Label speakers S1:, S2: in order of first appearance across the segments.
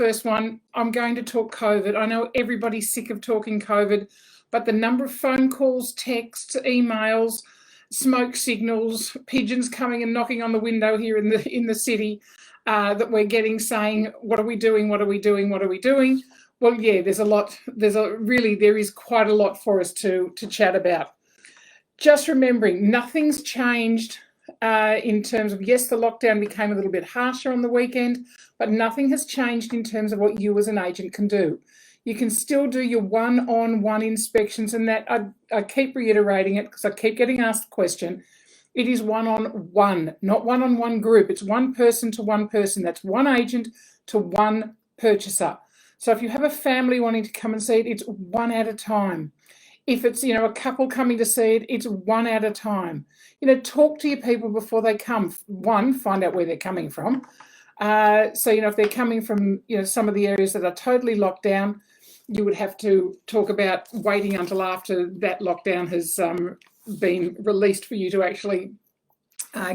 S1: first one. I'm going to talk COVID. I know everybody's sick of talking COVID, but the number of phone calls, texts, emails, smoke signals, pigeons coming and knocking on the window here in the city that we're getting saying, what are we doing? What are we doing? What are we doing? Well, yeah, there is quite a lot for us to chat about. Just remembering, nothing's changed in terms of, yes, the lockdown became a little bit harsher on the weekend, but nothing has changed in terms of what you as an agent can do. You can still do your one-on-one inspections, and that I keep reiterating it because I keep getting asked the question. It is one-on-one, not one-on-one group. It's one person to one person. That's one agent to one purchaser. So if you have a family wanting to come and see it, it's one at a time. If it's, a couple coming to see it, it's one at a time. Talk to your people before they come. One, find out where they're coming from. So, if they're coming from, some of the areas that are totally locked down, you would have to talk about waiting until after that lockdown has been released for you to actually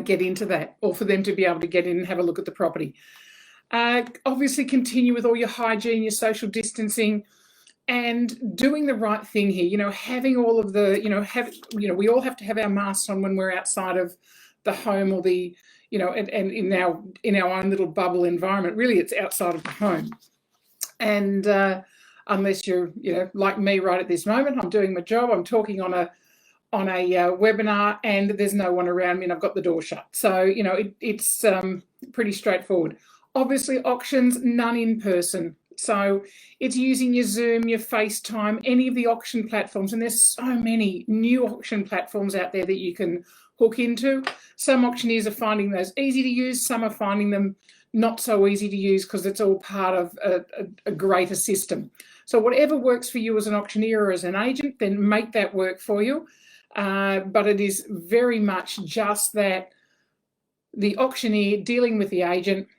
S1: get into that, or for them to be able to get in and have a look at the property. Obviously, continue with all your hygiene, your social distancing, and doing the right thing here. Having all of the, we all have to have our masks on when we're outside of the home or the, and in our own little bubble environment. Really, it's outside of the home. And unless you're, like me right at this moment, I'm doing my job. I'm talking on a webinar, and there's no one around me, and I've got the door shut. So it's pretty straightforward. Obviously, auctions, none in person. So it's using your Zoom, your FaceTime, any of the auction platforms. And there's so many new auction platforms out there that you can hook into. Some auctioneers are finding those easy to use. Some are finding them not so easy to use because it's all part of a greater system. So whatever works for you as an auctioneer or as an agent, then make that work for you. But it is very much just that the auctioneer dealing with the agent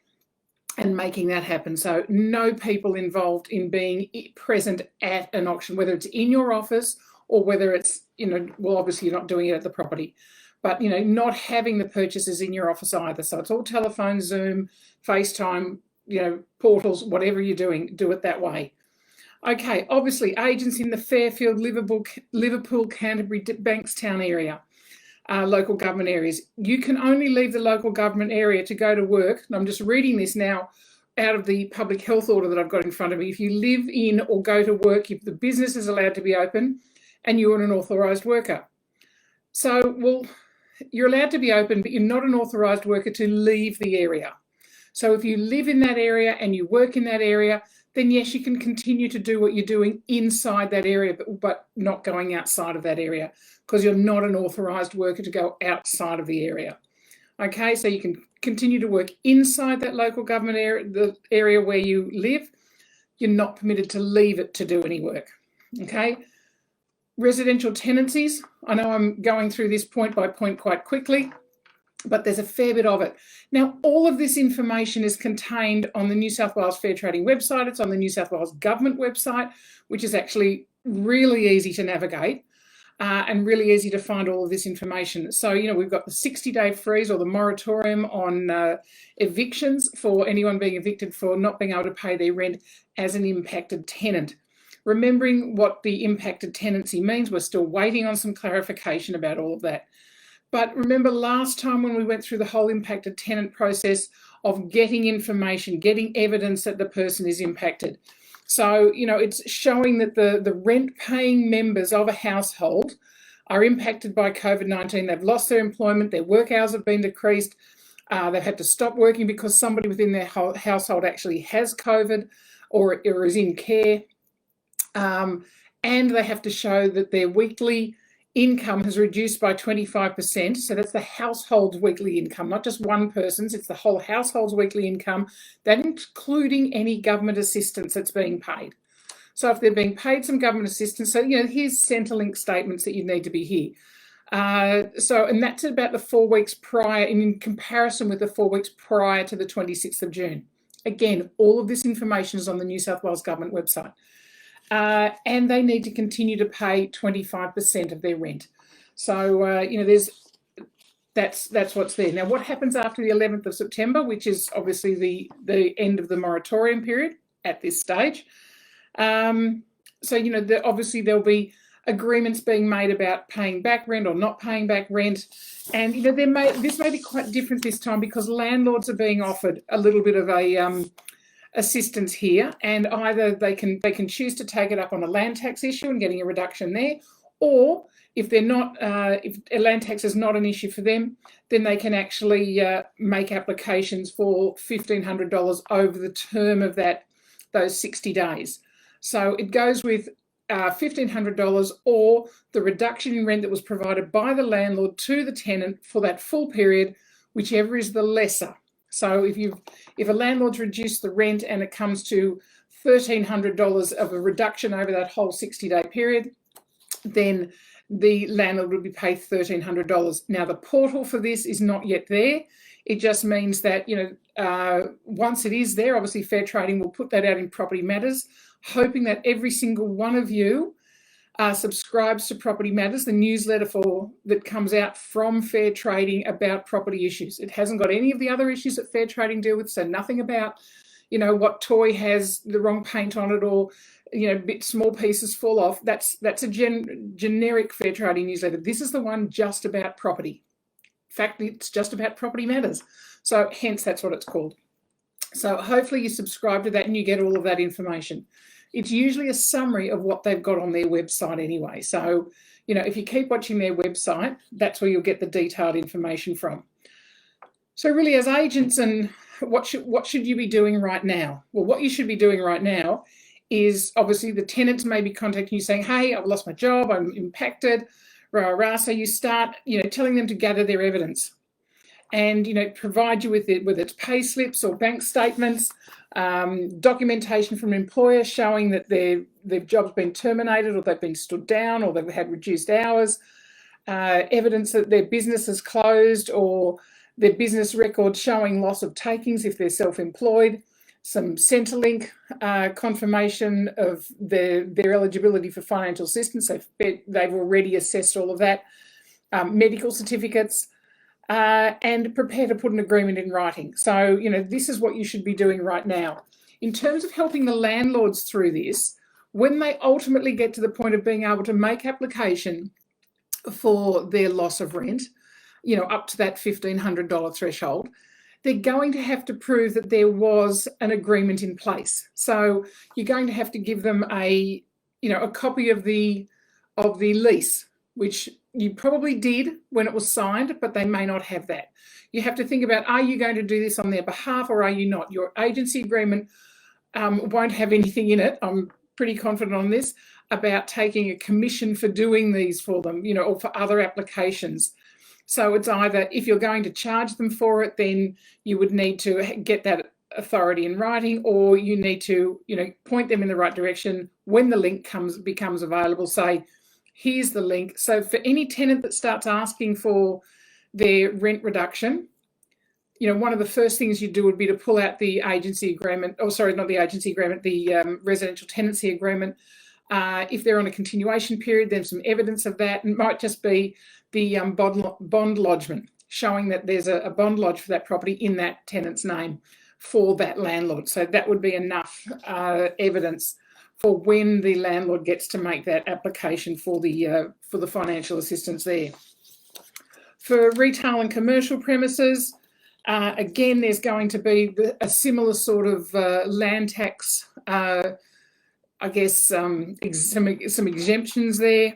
S1: and making that happen. So no people involved in being present at an auction, whether it's in your office or whether it's, well, obviously you're not doing it at the property, but, not having the purchases in your office either. So it's all telephone, Zoom, FaceTime, portals, whatever you're doing, do it that way. Okay, obviously agents in the Fairfield, Liverpool, Canterbury, Bankstown area, local government areas. You can only leave the local government area to go to work. And I'm just reading this now out of the public health order that I've got in front of me. If you live in or go to work, if the business is allowed to be open and you're an authorised worker. So, well, you're allowed to be open, but you're not an authorised worker to leave the area. So if you live in that area and you work in that area, then yes, you can continue to do what you're doing inside that area, but not going outside of that area, because you're not an authorised worker to go outside of the area. Okay, so you can continue to work inside that local government area, the area where you live. You're not permitted to leave it to do any work. Okay, residential tenancies. I know I'm going through this point by point quite quickly, but there's a fair bit of it. Now, all of this information is contained on the New South Wales Fair Trading website. It's on the New South Wales Government website, which is actually really easy to navigate and really easy to find all of this information. So, we've got the 60-day freeze or the moratorium on evictions for anyone being evicted for not being able to pay their rent as an impacted tenant. Remembering what the impacted tenancy means, we're still waiting on some clarification about all of that. But remember last time when we went through the whole impacted tenant process of getting information, getting evidence that the person is impacted. So, it's showing that the rent-paying members of a household are impacted by COVID-19. They've lost their employment, their work hours have been decreased, they've had to stop working because somebody within their household actually has COVID or is in care. And they have to show that their weekly income has reduced by 25%. So that's the household's weekly income, not just one person's, it's the whole household's weekly income, that including any government assistance that's being paid. So if they're being paid some government assistance, so, here's Centrelink statements that you need to be here. And that's about the 4 weeks prior, and in comparison with the 4 weeks prior to the 26th of June. Again, all of this information is on the New South Wales Government website. And they need to continue to pay 25% of their rent. So, that's what's there. Now, what happens after the 11th of September, which is obviously the end of the moratorium period, at this stage. So, obviously there'll be agreements being made about paying back rent or not paying back rent. And, this may be quite different this time because landlords are being offered a little bit of a assistance here, and either they can choose to take it up on a land tax issue and getting a reduction there, or if they're not, if a land tax is not an issue for them, then they can actually make applications for $1,500 over the term of those 60 days. So it goes with $1,500 or the reduction in rent that was provided by the landlord to the tenant for that full period, whichever is the lesser. So if a landlord's reduced the rent and it comes to $1,300 of a reduction over that whole 60-day period, then the landlord would be paid $1,300. Now, the portal for this is not yet there. It just means that, once it is there, obviously Fair Trading will put that out in Property Matters, hoping that every single one of you subscribes to Property Matters, the newsletter that comes out from Fair Trading about property issues. It hasn't got any of the other issues that Fair Trading deal with, so nothing about, what toy has the wrong paint on it or, small pieces fall off. That's a generic Fair Trading newsletter. This is the one just about property. In fact, it's just about Property Matters. So hence that's what it's called. So hopefully you subscribe to that and you get all of that information. It's usually a summary of what they've got on their website anyway. So, if you keep watching their website, that's where you'll get the detailed information from. So really, as agents, and what should you be doing right now? Well, what you should be doing right now is obviously the tenants may be contacting you saying, hey, I've lost my job, I'm impacted, rah, rah. So you start, telling them to gather their evidence and, provide you with it, whether it's pay slips or bank statements, documentation from an employer showing that their job's been terminated or they've been stood down or they've had reduced hours, evidence that their business is closed or their business record showing loss of takings if they're self-employed, some Centrelink confirmation of their eligibility for financial assistance. They've already assessed all of that, medical certificates, and prepare to put an agreement in writing. So, this is what you should be doing right now. In terms of helping the landlords through this, when they ultimately get to the point of being able to make application for their loss of rent, up to that $1,500 threshold, they're going to have to prove that there was an agreement in place. So you're going to have to give them a copy of the lease, which you probably did when it was signed, but they may not have that. You have to think about, are you going to do this on their behalf or are you not? Your agency agreement won't have anything in it, I'm pretty confident on this, about taking a commission for doing these for them, or for other applications. So it's either, if you're going to charge them for it, then you would need to get that authority in writing, or you need to, point them in the right direction. When the link becomes available, say, here's the link. So for any tenant that starts asking for their rent reduction, one of the first things you do would be to pull out the agency agreement, the residential tenancy agreement. If they're on a continuation period, then some evidence of that. And it might just be the bond lodgement, showing that there's a bond lodged for that property in that tenant's name for that landlord. So that would be enough evidence for when the landlord gets to make that application for the financial assistance there. For retail and commercial premises, again, there's going to be a similar sort of land tax, some exemptions there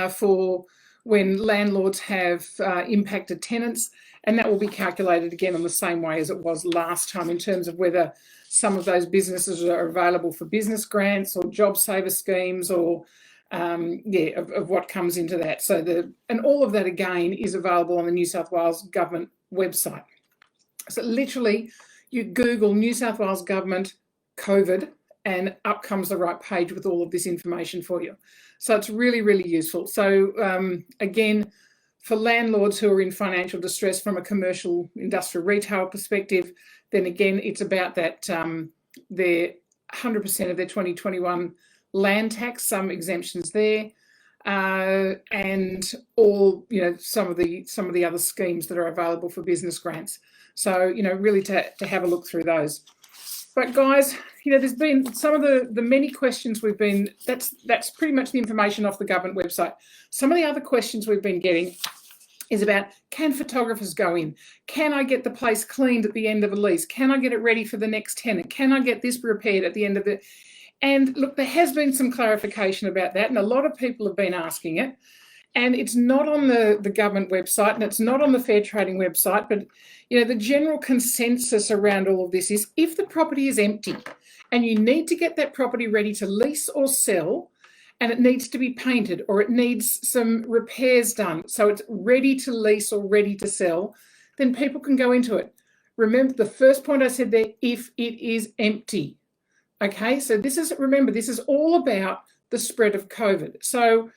S1: for when landlords have impacted tenants, and that will be calculated again in the same way as it was last time in terms of whether some of those businesses are available for business grants or job saver schemes or of what comes into that. So and all of that again is available on the New South Wales Government website. So literally you Google New South Wales Government COVID and up comes the right page with all of this information for you. So it's really, really useful. So again, for landlords who are in financial distress from a commercial, industrial, retail perspective, then again, it's about that their 100% of their 2021 land tax, some exemptions there, and all, some of the other schemes that are available for business grants. So, really to have a look through those. But guys, there's been some of the many questions we've been, that's pretty much the information off the government website. Some of the other questions we've been getting is about, can photographers go in? Can I get the place cleaned at the end of a lease? Can I get it ready for the next tenant? Can I get this repaired at the end of the... And look, there has been some clarification about that, and a lot of people have been asking it. And it's not on the government website, and it's not on the Fair Trading website, but the general consensus around all of this is, if the property is empty and you need to get that property ready to lease or sell, and it needs to be painted or it needs some repairs done so it's ready to lease or ready to sell, then people can go into it. Remember the first point I said there, if it is empty. Okay, so this is all about the spread of COVID. So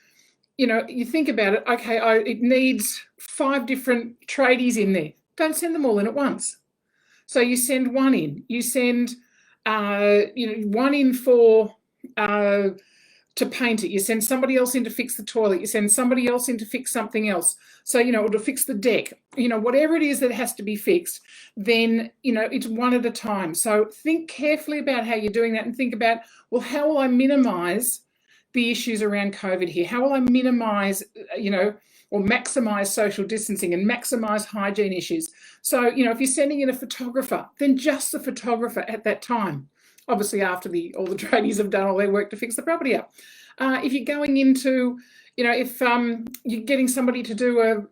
S1: you think about it, okay, it needs 5 different tradies in there. Don't send them all in at once. So you send one in. You send, one in for to paint it. You send somebody else in to fix the toilet. You send somebody else in to fix something else. So, or to fix the deck. Whatever it is that has to be fixed, then, it's one at a time. So think carefully about how you're doing that and think about, well, how will I minimise the issues around COVID here? How will I minimise, or maximise social distancing and maximise hygiene issues? So, if you're sending in a photographer, then just the photographer at that time. Obviously, after all the tradies have done all their work to fix the property up. If you're going into, if you're getting somebody to do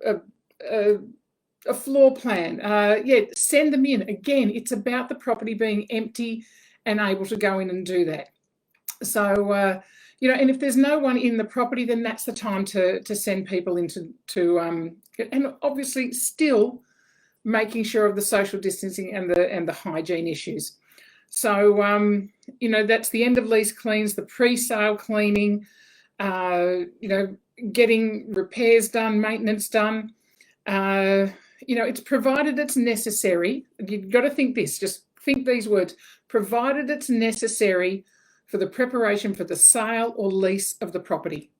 S1: a floor plan, send them in. Again, it's about the property being empty and able to go in and do that. So, and if there's no one in the property, then that's the time to send people into and obviously still making sure of the social distancing and the hygiene issues. So, that's the end of lease cleans, the pre-sale cleaning, getting repairs done, maintenance done. It's provided it's necessary. You've got to think this, just think these words, provided it's necessary for the preparation for the sale or lease of the property.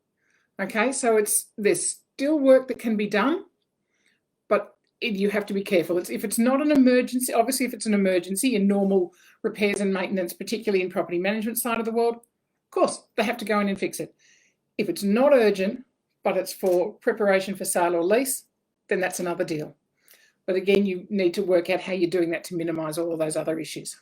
S1: Okay, so there's still work that can be done, but you have to be careful. If it's not an emergency, obviously if it's an emergency in normal repairs and maintenance, particularly in property management side of the world, of course, they have to go in and fix it. If it's not urgent, but it's for preparation for sale or lease, then that's another deal. But again, you need to work out how you're doing that to minimise all of those other issues.